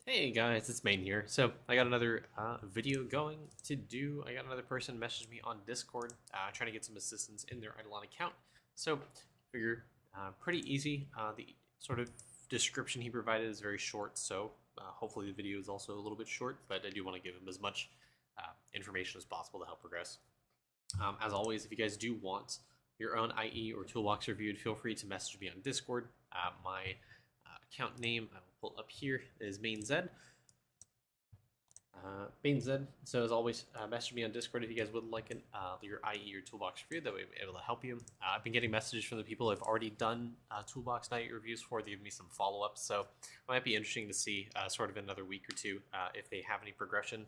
Hey guys, it's Main here. So I got another video going to do. I got another person message me on Discord trying to get some assistance in their Idleon account. So figure pretty easy. The sort of description he provided is very short, so hopefully the video is also a little bit short, but I do want to give him as much information as possible to help progress. As always, if you guys do want your own IE or toolbox reviewed, feel free to message me on Discord. My account name I will pull up here is MainZ. MainZ. So as always, message me on Discord if you guys would like your IE or toolbox review. That way I'll be able to help you. I've been getting messages from the people I've already done toolbox night reviews for. They give me some follow-ups, so it might be interesting to see sort of another week or two if they have any progression.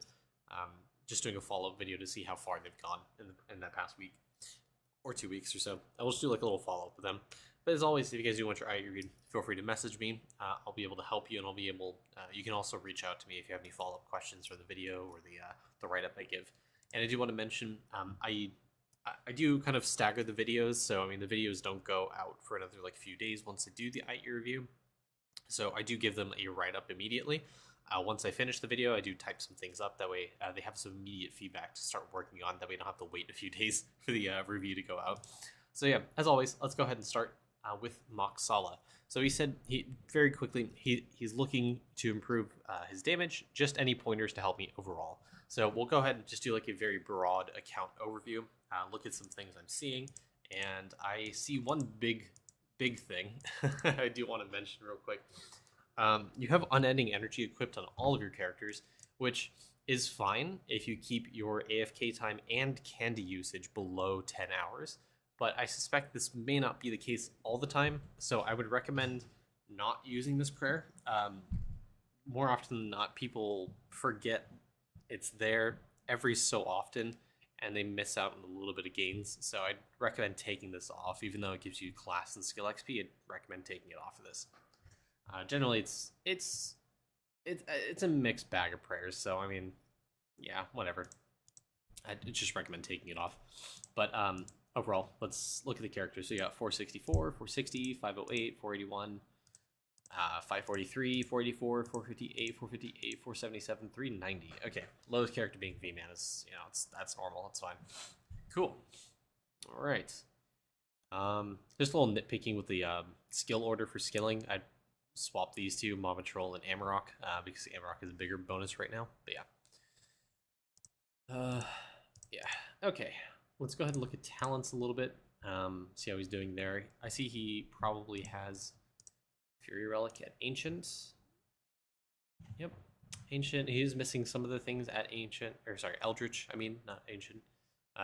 Just doing a follow-up video to see how far they've gone in that past week or 2 weeks or so. I will just do like a little follow-up with them. But as always, if you guys do want your IE reviewed, feel free to message me. I'll be able to help you, and I'll be able. You can also reach out to me if you have any follow-up questions for the video or the write-up I give. And I do want to mention, I do kind of stagger the videos, so I mean the videos don't go out for another like few days once I do the IE review. So I do give them a write-up immediately. Once I finish the video, I do type some things up. That way they have some immediate feedback to start working on. That way I don't have to wait a few days for the review to go out. So yeah, as always, let's go ahead and start with Moscala. So he said very quickly he's looking to improve his damage. Just any pointers to help me overall. So we'll go ahead and just do like a very broad account overview. Look at some things I'm seeing, and I see one big thing I do want to mention real quick. You have unending energy equipped on all of your characters, which is fine if you keep your AFK time and candy usage below 10 hours. But I suspect this may not be the case all the time, so I would recommend not using this prayer. More often than not, people forget it's there every so often, and they miss out on a little bit of gains. So I'd recommend taking this off, even though it gives you class and skill XP. I'd recommend taking it off of this. Generally, it's a mixed bag of prayers, so I mean, yeah, whatever. I'd just recommend taking it off. But overall, let's look at the characters. So you got 464, 460, 508, 481, 543, 484, 458, 458, 477, 390. Okay, lowest character being V-Man is, that's normal. That's fine. Cool. All right. Just a little nitpicking with the skill order for skilling. I'd swap these two, Mama Troll and Amarok, because Amarok is a bigger bonus right now. But yeah. Yeah. Okay. Let's go ahead and look at talents a little bit. See how he's doing there. I see he probably has Fury Relic at Ancient. Yep. Ancient. He's missing some of the things at Ancient. Or sorry, Eldritch. I mean, not Ancient.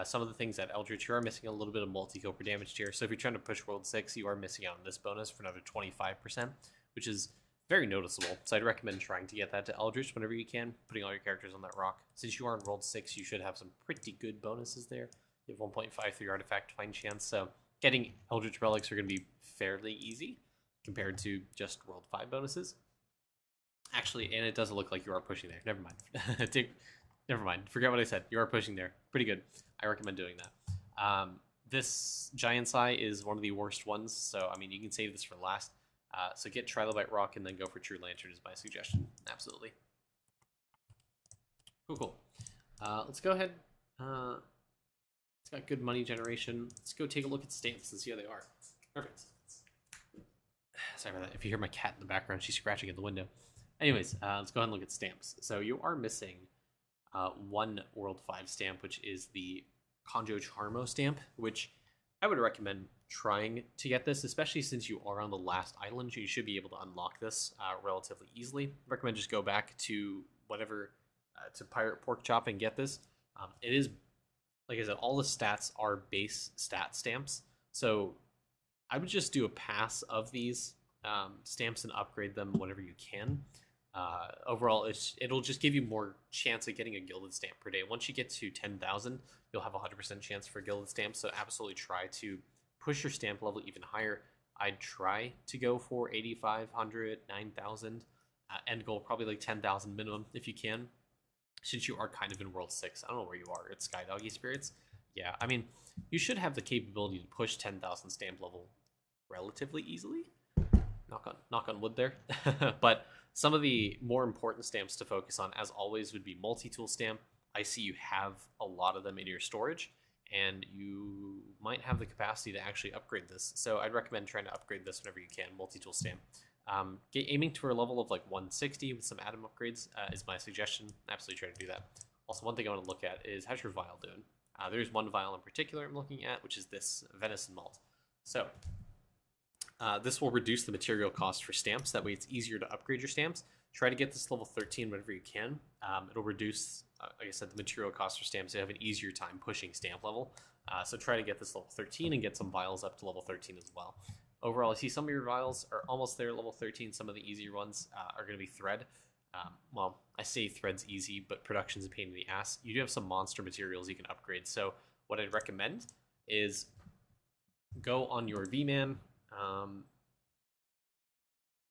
Some of the things at Eldritch, you are missing a little bit of multi-kill per damage tier. So if you're trying to push World 6, you are missing out on this bonus for another 25%, which is very noticeable. So I'd recommend trying to get that to Eldritch whenever you can, putting all your characters on that rock. Since you are in World 6, you should have some pretty good bonuses there. You have 1.53 artifact find chance, so getting Eldritch Relics are going to be fairly easy compared to just World 5 bonuses. Actually, and it doesn't look like you are pushing there. Never mind. Never mind. Forget what I said. You are pushing there. Pretty good. I recommend doing that. This Giant's Eye is one of the worst ones, so I mean, you can save this for last. So get Trilobite Rock and then go for True Lantern is my suggestion. Absolutely. Cool. Let's go ahead. It's got good money generation. Let's go take a look at stamps and see how they are. Perfect. Sorry about that. If you hear my cat in the background, she's scratching at the window. Anyways, let's go ahead and look at stamps. So you are missing one World 5 stamp, which is the Conjo Charmo stamp, which I would recommend trying to get this, especially since you are on the last island. You should be able to unlock this relatively easily. I recommend just go back to whatever, to Pirate Pork Chop and get this. It is, like I said, all the stats are base stat stamps, so I would just do a pass of these stamps and upgrade them whenever you can. Overall, it'll just give you more chance of getting a gilded stamp per day. Once you get to 10,000, you'll have a 100% chance for gilded stamps, so absolutely try to push your stamp level even higher. I'd try to go for 8,500, 9,000, end goal probably like 10,000 minimum if you can. Since you are kind of in World 6, I don't know where you are. It's Sky Doggy Spirits. Yeah, I mean, you should have the capability to push 10,000 stamp level relatively easily. knock on wood there. But some of the more important stamps to focus on, as always, would be multi-tool stamp. I see you have a lot of them in your storage, and you might have the capacity to actually upgrade this. So I'd recommend trying to upgrade this whenever you can, multi-tool stamp. Aiming to a level of like 160 with some atom upgrades is my suggestion. Absolutely try to do that. Also, one thing I want to look at is how's your vial doing? There's one vial in particular I'm looking at, which is this venison malt. So this will reduce the material cost for stamps. That way it's easier to upgrade your stamps. Try to get this level 13 whenever you can. It'll reduce, like I said, the material cost for stamps. So you have an easier time pushing stamp level. So try to get this level 13 and get some vials up to level 13 as well. Overall, I see some of your vials are almost there, level 13. Some of the easier ones are going to be thread. Well, I say thread's easy, but production's a pain in the ass. You do have some monster materials you can upgrade. So what I'd recommend is go on your VMan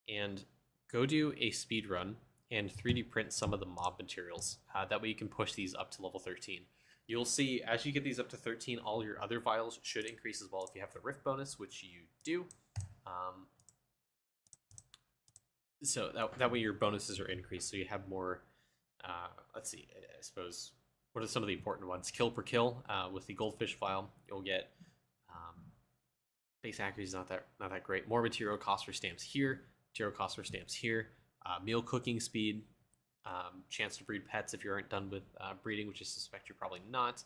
and go do a speed run and 3D print some of the mob materials. That way you can push these up to level 13. You'll see as you get these up to 13, all your other vials should increase as well if you have the Rift bonus, which you do. So that way your bonuses are increased, so you have more, let's see, I suppose, what are some of the important ones? Kill per kill with the goldfish vial, you'll get base accuracy is not that great. More material cost for stamps here, material cost for stamps here, meal cooking speed, chance to breed pets if you aren't done with breeding, which I suspect you're probably not.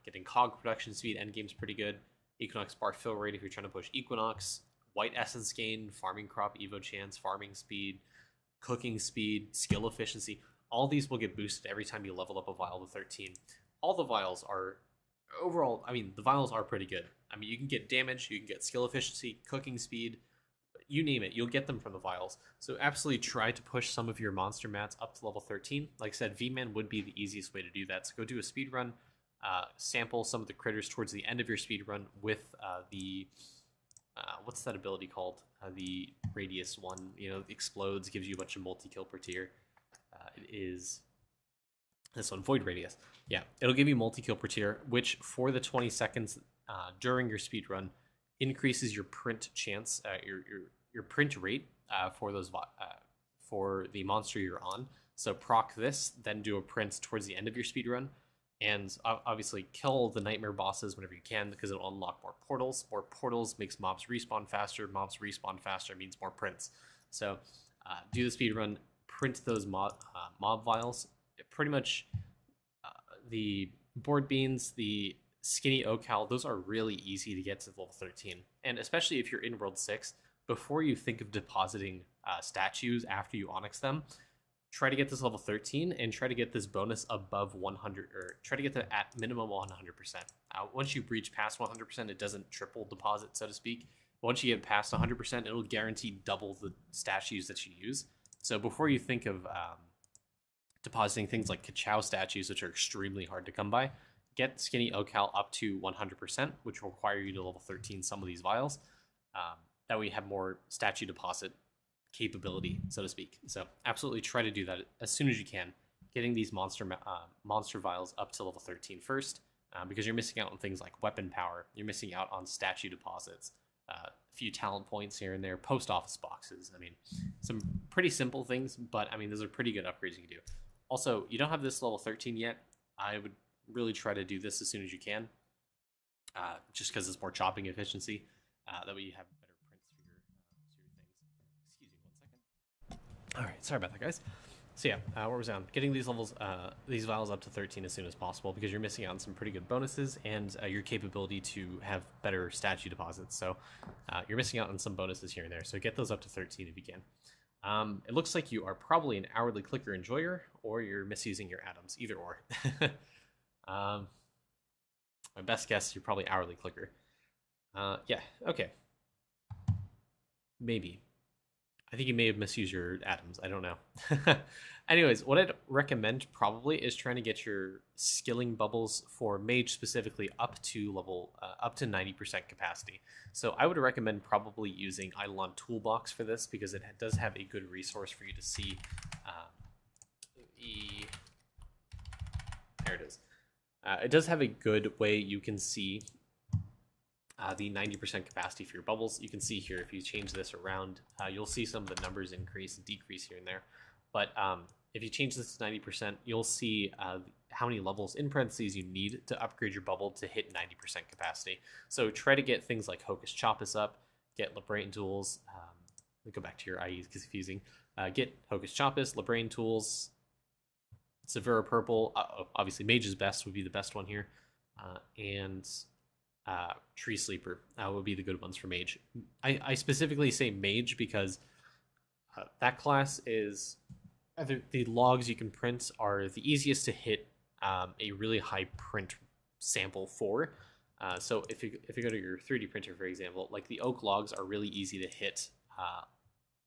Getting cog production speed, endgame's pretty good. Equinox bar fill rate if you're trying to push Equinox. White essence gain, farming crop evo chance, farming speed, cooking speed, skill efficiency. All these will get boosted every time you level up a vial to 13. All the vials are, overall, I mean, the vials are pretty good. I mean, you can get damage, you can get skill efficiency, cooking speed, you name it, you'll get them from the vials. So absolutely try to push some of your monster mats up to level 13. Like I said, VMan would be the easiest way to do that. So go do a speed run, sample some of the critters towards the end of your speed run with the what's that ability called? The radius one, you know, explodes, gives you a bunch of multi-kill per tier. It is this one, Void Radius. Yeah, it'll give you multi-kill per tier, which for the 20 seconds during your speed run increases your print chance, your print rate for those for the monster you're on. So proc this, then do a print towards the end of your speed run. And obviously kill the nightmare bosses whenever you can, because it'll unlock more portals. More portals makes mobs respawn faster. Mobs respawn faster means more prints. So do the speed run, print those mob vials. Pretty much the board beans, the skinny ocal, those are really easy to get to level 13. And especially if you're in World 6, before you think of depositing statues after you onyx them, try to get this level 13 and try to get this bonus above 100, or try to get to at minimum 100%. Once you breach past 100%, it doesn't triple deposit, so to speak. Once you get past 100%, it'll guarantee double the statues that you use. So before you think of depositing things like Ka-Chow statues, which are extremely hard to come by, get Skinny Ocal up to 100%, which will require you to level 13 some of these vials. That way you have more statue deposit capability, so to speak. So absolutely try to do that as soon as you can, getting these monster vials up to level 13 first, because you're missing out on things like weapon power, you're missing out on statue deposits, a few talent points here and there, post office boxes. I mean, some pretty simple things, but I mean, those are pretty good upgrades you can do. Also, you don't have this level 13 yet. I would really try to do this as soon as you can, just because it's more chopping efficiency. That way you have better prints for your things. Excuse me 1 second. All right, sorry about that, guys. So yeah, where was I on? Getting these vials up to 13 as soon as possible, because you're missing out on some pretty good bonuses and your capability to have better statue deposits. So you're missing out on some bonuses here and there. So get those up to 13 if you can. It looks like you are probably an hourly clicker enjoyer, or you're misusing your atoms, either or. My best guess, you're probably hourly clicker. Yeah, okay. Maybe. I think you may have misused your atoms. I don't know. Anyways, what I'd recommend probably is trying to get your skilling bubbles for mage specifically up to level, up to 90% capacity. So I would recommend probably using Idleon Toolbox for this, because it does have a good resource for you to see. There it is. It does have a good way you can see the 90% capacity for your bubbles. You can see here, if you change this around, you'll see some of the numbers increase and decrease here and there. But if you change this to 90%, you'll see how many levels in parentheses you need to upgrade your bubble to hit 90% capacity. So try to get things like Hocus Chopus up, get Librating Tools. Let me go back to your IE, it's confusing. Get Hocus Chopus, Librating Tools, Severa Purple. Obviously, Mage's Best would be the best one here. And Tree Sleeper would be the good ones for Mage. I specifically say Mage because that class is... the logs you can print are the easiest to hit a really high print sample for. So if you go to your 3D printer, for example, like the oak logs are really easy to hit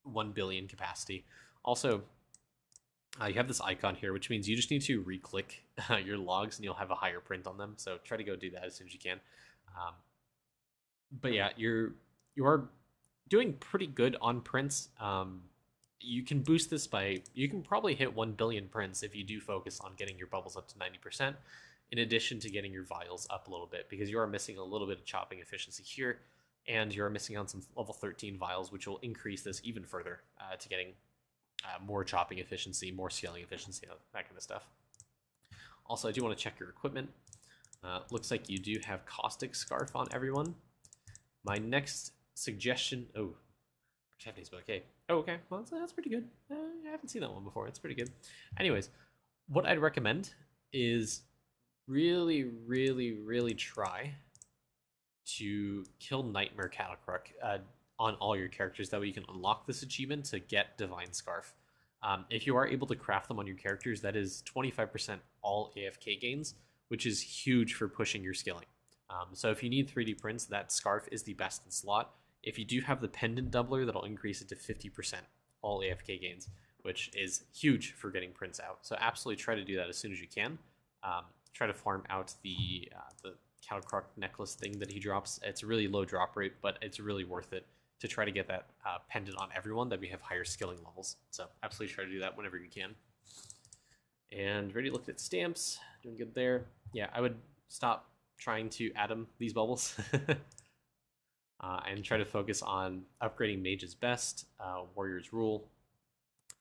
1 billion capacity. Also, you have this icon here, which means you just need to re-click your logs and you'll have a higher print on them. So try to go do that as soon as you can. But yeah, you are doing pretty good on prints. You can boost this by, you can probably hit 1 billion prints if you do focus on getting your bubbles up to 90%, in addition to getting your vials up a little bit, because you are missing a little bit of chopping efficiency here, and you're missing on some level 13 vials, which will increase this even further to getting more chopping efficiency, more scaling efficiency, that kind of stuff. Also, I do want to check your equipment. Looks like you do have Caustic Scarf on everyone. My next suggestion, Japanese book, okay. Oh, okay, well, that's pretty good. I haven't seen that one before. It's pretty good. Anyways, what I'd recommend is really, really, really try to kill Nightmare Cattlecruck on all your characters. That way you can unlock this achievement to get Divine Scarf. If you are able to craft them on your characters, that is 25% all AFK gains, which is huge for pushing your skilling. So if you need 3D prints, that scarf is the best in slot. If you do have the pendant doubler, that'll increase it to 50% all AFK gains, which is huge for getting prints out. So absolutely try to do that as soon as you can. Try to farm out the Cattlecruck necklace thing that he drops. It's a really low drop rate, but it's really worth it to try to get that pendant on everyone, that we have higher skilling levels. So absolutely try to do that whenever you can. And already looked at stamps, doing good there. Yeah, I would stop trying to atom these bubbles and try to focus on upgrading Mage's Best, Warrior's Rule,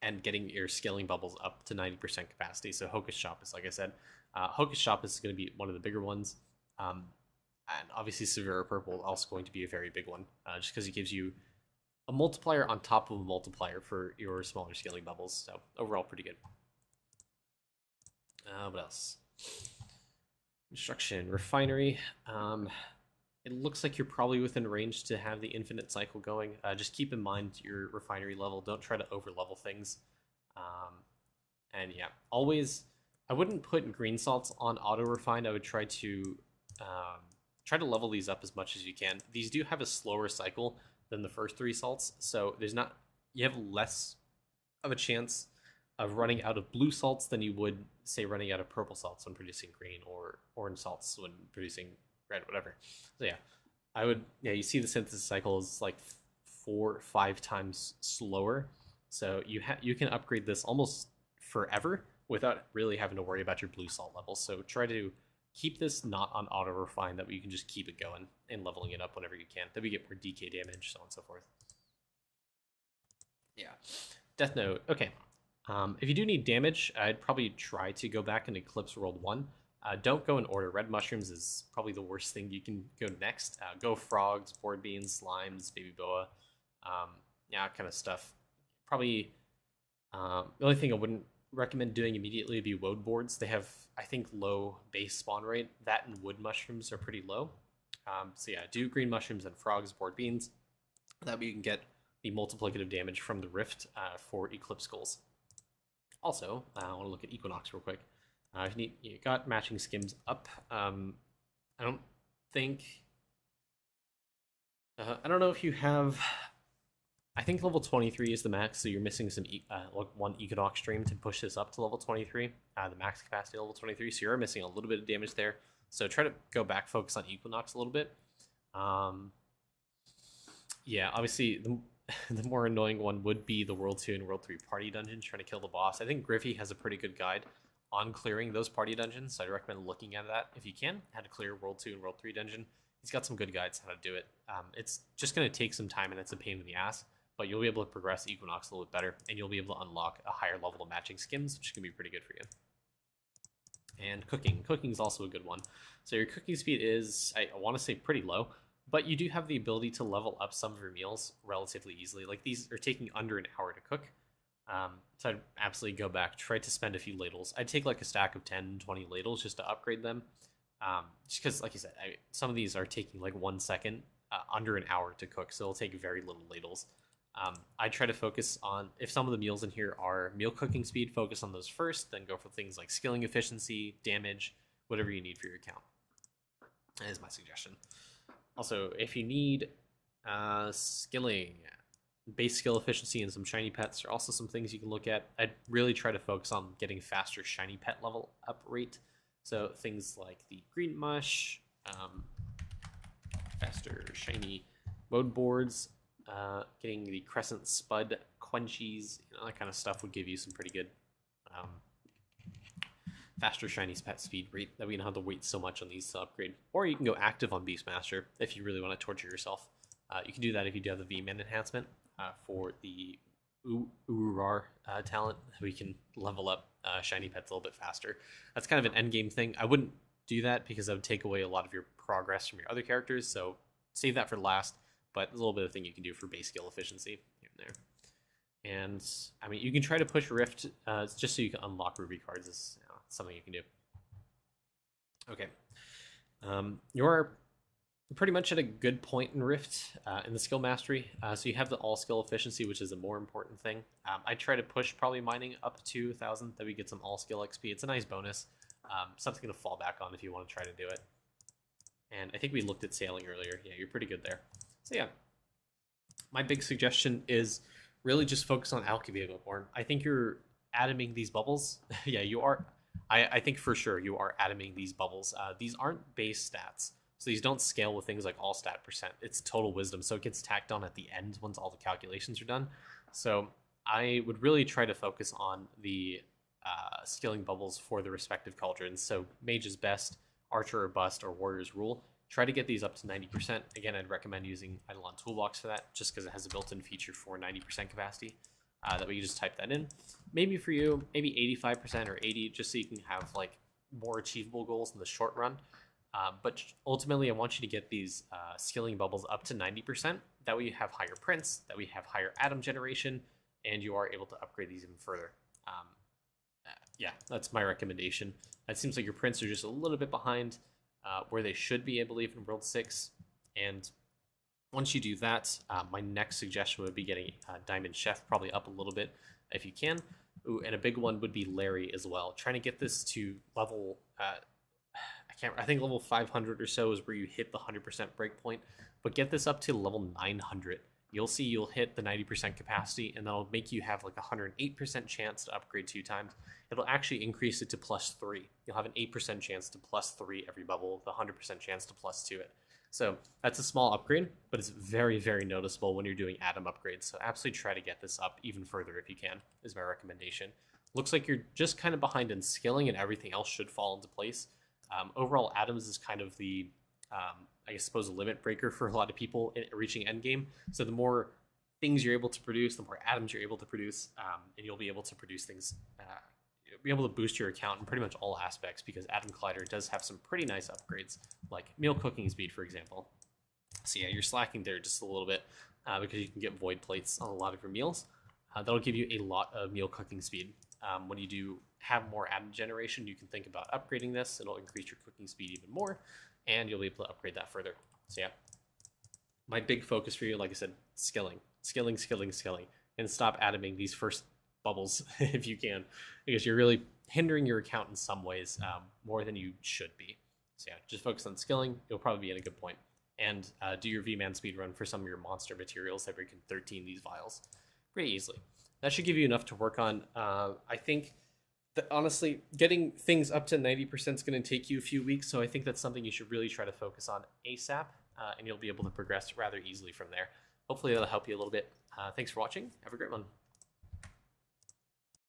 and getting your scaling bubbles up to 90% capacity. So Hocus Chopus, like I said, Hocus Chopus is going to be one of the bigger ones. And obviously Severa Purple is also going to be a very big one, just because it gives you a multiplier on top of a multiplier for your smaller scaling bubbles. So overall, pretty good. What else? Construction, refinery. It looks like you're probably within range to have the infinite cycle going. Just keep in mind your refinery level. Don't try to over level things. And yeah, always, I wouldn't put green salts on auto refine. I would try to level these up as much as you can. These do have a slower cycle than the first 3 salts, so you have less of a chance of running out of blue salts than you would, say, running out of purple salts when producing green, or orange salts when producing red, whatever. So yeah, you see the synthesis cycle is like 4 or 5 times slower. So you can upgrade this almost forever without really having to worry about your blue salt levels. So try to keep this not on auto refine, that way you can just keep it going and leveling it up whenever you can. That we get more DK damage, so on and so forth. Yeah, Death Note. Okay. If you do need damage, I'd probably try to go back and Eclipse World 1. Don't go in order. Red mushrooms is probably the worst thing you can go next. Go frogs, board beans, slimes, baby boa, yeah, kind of stuff. Probably the only thing I wouldn't recommend doing immediately would be woad boards. They have, I think, low base spawn rate. That and wood mushrooms are pretty low. So yeah, do green mushrooms and frogs, board beans. That way you can get the multiplicative damage from the rift for Eclipse goals. Also, I want to look at Equinox real quick. You got matching skims up. I don't think... I don't know if you have... I think level 23 is the max, so you're missing some one Equinox stream to push this up to level 23. The max capacity level 23, so you're missing a little bit of damage there. So try to go back, focus on Equinox a little bit. Yeah, obviously the more annoying one would be the World 2 and World 3 party dungeons, trying to kill the boss. I think Griffey has a pretty good guide on clearing those party dungeons, so I'd recommend looking at that if you can. How to clear World 2 and World 3 dungeon. he's got some good guides how to do it. It's just going to take some time and it's a pain in the ass, but you'll be able to progress Equinox a little bit better, and you'll be able to unlock a higher level of matching skins, which can be pretty good for you. And cooking. Cooking is also a good one. So your cooking speed is, I want to say, pretty low, but you do have the ability to level up some of your meals relatively easily. Like these are taking under an hour to cook. So I'd absolutely go back, try to spend a few ladles. I'd take like a stack of 10, 20 ladles just to upgrade them. Just because, like you said, some of these are taking like 1 second, under an hour to cook, so it'll take very little ladles. I try to focus on, if some of the meals in here are meal cooking speed, focus on those first, then go for things like skilling efficiency, damage, whatever you need for your account. That is my suggestion. Also, if you need skilling, base skill efficiency and some shiny pets are also some things you can look at. I'd really try to focus on getting faster shiny pet level up rate. So things like the green mush, faster shiny mode boards, getting the crescent spud quenchies, that kind of stuff would give you some pretty good faster shiny pet speed rate that we don't have to wait so much on these to upgrade. Or you can go active on Beastmaster if you really want to torture yourself. You can do that if you do have the V-Man enhancement for the Ururar talent. We can level up shiny pets a little bit faster. That's kind of an endgame thing. I wouldn't do that because that would take away a lot of your progress from your other characters, so save that for last, but there's a little bit of thing you can do for base skill efficiency here and there. And I mean, you can try to push Rift just so you can unlock Ruby cards. Is something you can do. Okay, you're pretty much at a good point in Rift in the skill mastery. So you have the all skill efficiency, which is a more important thing. I try to push probably mining up to 1,000 that we get some all skill XP. It's a nice bonus, something to fall back on if you want to try to do it. And I think we looked at sailing earlier. Yeah, you're pretty good there. So yeah, my big suggestion is really just focus on alchemy a bit more. I think you're atoming these bubbles. Yeah, you are. I think for sure you are atoming these bubbles. These aren't base stats. So these don't scale with things like all stat percent. It's total wisdom. So it gets tacked on at the end once all the calculations are done. So I would really try to focus on the skilling bubbles for the respective cauldrons. So mage is best, archer or bust, or warrior's rule. Try to get these up to 90%. Again, I'd recommend using Idleon Toolbox for that, just because it has a built-in feature for 90% capacity. That way you just type that in. Maybe for you, maybe 85% or 80, just so you can have like more achievable goals in the short run. But ultimately, I want you to get these skilling bubbles up to 90%. That way you have higher prints, that we have higher atom generation, and you are able to upgrade these even further. Yeah, that's my recommendation. It seems like your prints are just a little bit behind where they should be, I believe, in World 6. And once you do that, my next suggestion would be getting Diamond Chef probably up a little bit if you can. Ooh, and a big one would be Larry as well. Trying to get this to level... I think level 500 or so is where you hit the 100% breakpoint, but get this up to level 900. You'll see you'll hit the 90% capacity, and that'll make you have like a 108% chance to upgrade 2 times. It'll actually increase it to +3. You'll have an 8% chance to +3 every bubble, the 100% chance to +2 it. So that's a small upgrade, but it's very, very noticeable when you're doing atom upgrades. So absolutely try to get this up even further if you can, is my recommendation. Looks like you're just kind of behind in skilling, and everything else should fall into place. Overall, atoms is kind of the, I suppose, a limit breaker for a lot of people in reaching endgame. So the more things you're able to produce, the more atoms you're able to produce, and you'll be able to produce things, you'll be able to boost your account in pretty much all aspects, because Atom Collider does have some pretty nice upgrades, like meal cooking speed, for example. So yeah, you're slacking there just a little bit because you can get void plates on a lot of your meals. That'll give you a lot of meal cooking speed. When you do have more atom generation, you can think about upgrading this. It'll increase your cooking speed even more, and you'll be able to upgrade that further. So yeah, my big focus for you, like I said, skilling, and stop atoming these first bubbles if you can, because you're really hindering your account in some ways more than you should be. So yeah, just focus on skilling. You'll probably be at a good point. And do your V-Man speed run for some of your monster materials that break in 13 these vials pretty easily. That should give you enough to work on. I think that honestly, getting things up to 90% is going to take you a few weeks, so I think that's something you should really try to focus on ASAP, and you'll be able to progress rather easily from there. Hopefully that'll help you a little bit. Thanks for watching. Have a great one.